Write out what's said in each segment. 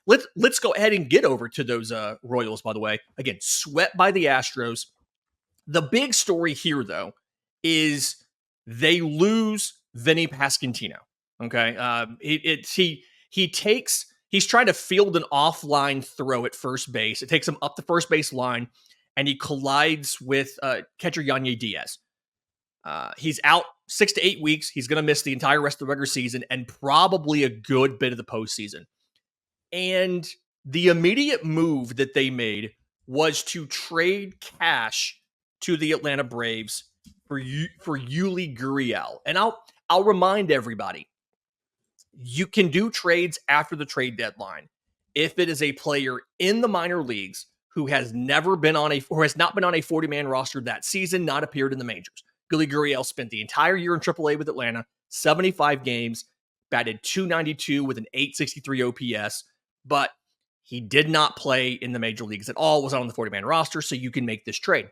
let's go ahead and get over to those Royals, by the way. Again, swept by the Astros. The big story here, though, is they lose Vinnie Pasquantino. Okay. He's trying to field an offline throw at first base. It takes him up the first base line, and he collides with catcher Yanyi Diaz. He's out 6 to 8 weeks. He's going to miss the entire rest of the regular season and probably a good bit of the postseason. And the immediate move that they made was to trade cash to the Atlanta Braves for Yuli Gurriel. And I'll remind everybody, you can do trades after the trade deadline if it is a player in the minor leagues who has not been on a 40-man roster that season, not appeared in the majors. Yuli Gurriel spent the entire year in AAA with Atlanta, 75 games, batted .292 with an .863 OPS, but he did not play in the major leagues at all, was not on the 40-man roster, so you can make this trade.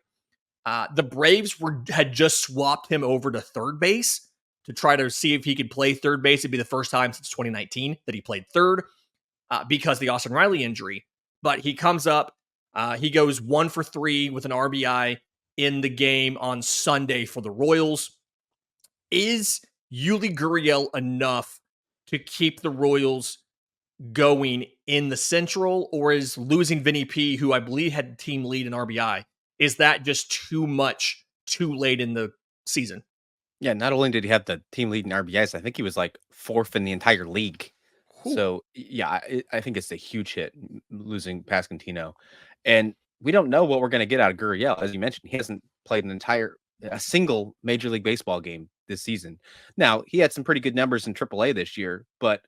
The Braves had just swapped him over to third base to try to see if he could play third base. It'd be the first time since 2019 that he played third because of the Austin Riley injury. But he comes up, he goes 1 for 3 with an RBI in the game on Sunday for the Royals. Is Yuli Gurriel enough to keep the Royals going in the Central, or is losing Vinny P, who I believe had the team lead in RBI, is that just too much too late in the season? Yeah, not only did he have the team lead in RBIs, I think he was like 4th in the entire league. Ooh. So, yeah, I think it's a huge hit losing Pasquantino. And we don't know what we're going to get out of Gurriel. As you mentioned, he hasn't played a single Major League Baseball game this season. Now, he had some pretty good numbers in AAA this year, but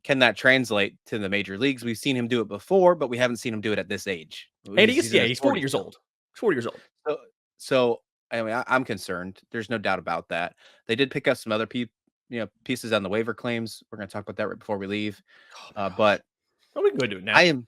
can that translate to the major leagues? We've seen him do it before, but we haven't seen him do it at this age. And he's 40 years old. 40 years old. So I mean, I'm concerned. There's no doubt about that. They did pick up some other pieces on the waiver claims. We're going to talk about that right before we leave. But we can go do it now. I am.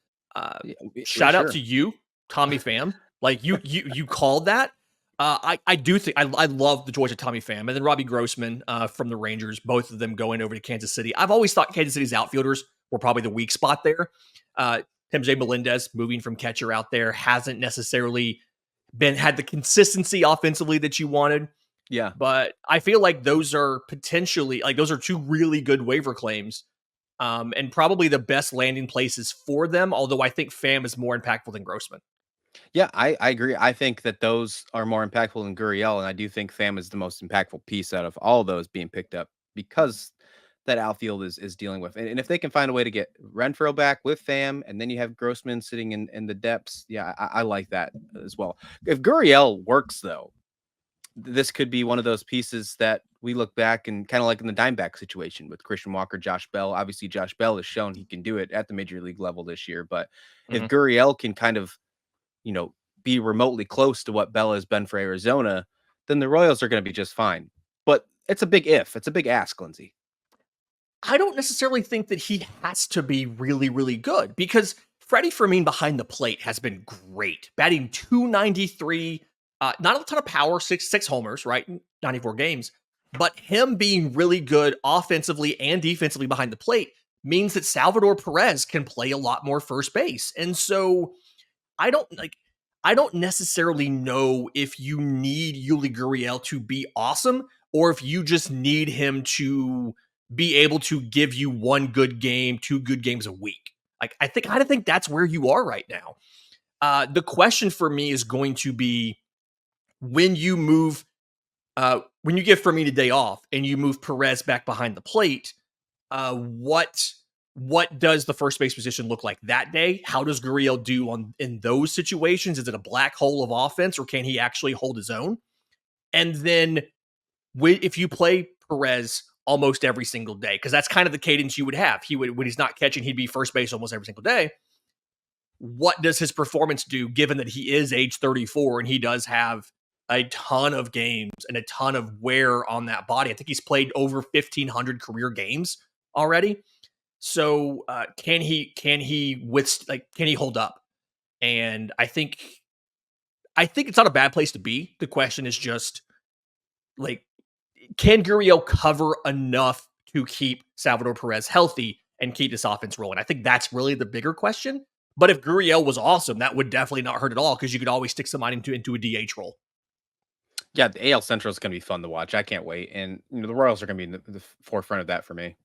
Shout out to you, Tommy Pham. Like you called that. I do think I love the choice of Tommy Pham and then Robbie Grossman from the Rangers. Both of them going over to Kansas City. I've always thought Kansas City's outfielders were probably the weak spot there. Tim J. Melendez moving from catcher out there hasn't necessarily had the consistency offensively that you wanted. Yeah. But I feel like those are potentially those are two really good waiver claims. And probably the best landing places for them, although I think Pham is more impactful than Grossman. Yeah, I agree. I think that those are more impactful than Gurriel, and I do think Pham is the most impactful piece out of all of those being picked up because that outfield is dealing with. And if they can find a way to get Renfroe back with Pham, and then you have Grossman sitting in the depths, yeah, I like that as well. If Gurriel works, though, this could be one of those pieces that we look back and kind of like in the Dimeback situation with Christian Walker, Josh Bell. Obviously, Josh Bell has shown he can do it at the major league level this year. But if Gurriel can kind of, be remotely close to what Bell has been for Arizona, then the Royals are going to be just fine. But it's a big if. It's a big ask, Lindsay. I don't necessarily think that he has to be really, really good because Freddie Fermin behind the plate has been great. Batting .293, not a ton of power, six homers, right? 94 games. But him being really good offensively and defensively behind the plate means that Salvador Perez can play a lot more first base. And so I don't necessarily know if you need Yuli Gurriel to be awesome or if you just need him to be able to give you one good game, 2 good games a week. I think that's where you are right now. The question for me is going to be when you give Fermin a day off and you move Perez back behind the plate, what does the first base position look like that day? How does Gurriel do in those situations? Is it a black hole of offense or can he actually hold his own? And then if you play Perez almost every single day, because that's kind of the cadence you would have. When he's not catching, he'd be first base almost every single day. What does his performance do given that he is age 34 and he does have a ton of games and a ton of wear on that body? I think he's played over 1,500 career games already. So can he hold up? And I think it's not a bad place to be. The question is just can Gurriel cover enough to keep Salvador Perez healthy? and keep this offense rolling? I think that's really the bigger question. But if Gurriel was awesome, that would definitely not hurt at all because you could always stick somebody into a DH role. Yeah, the AL Central is going to be fun to watch. I can't wait, and the Royals are going to be in the forefront of that for me.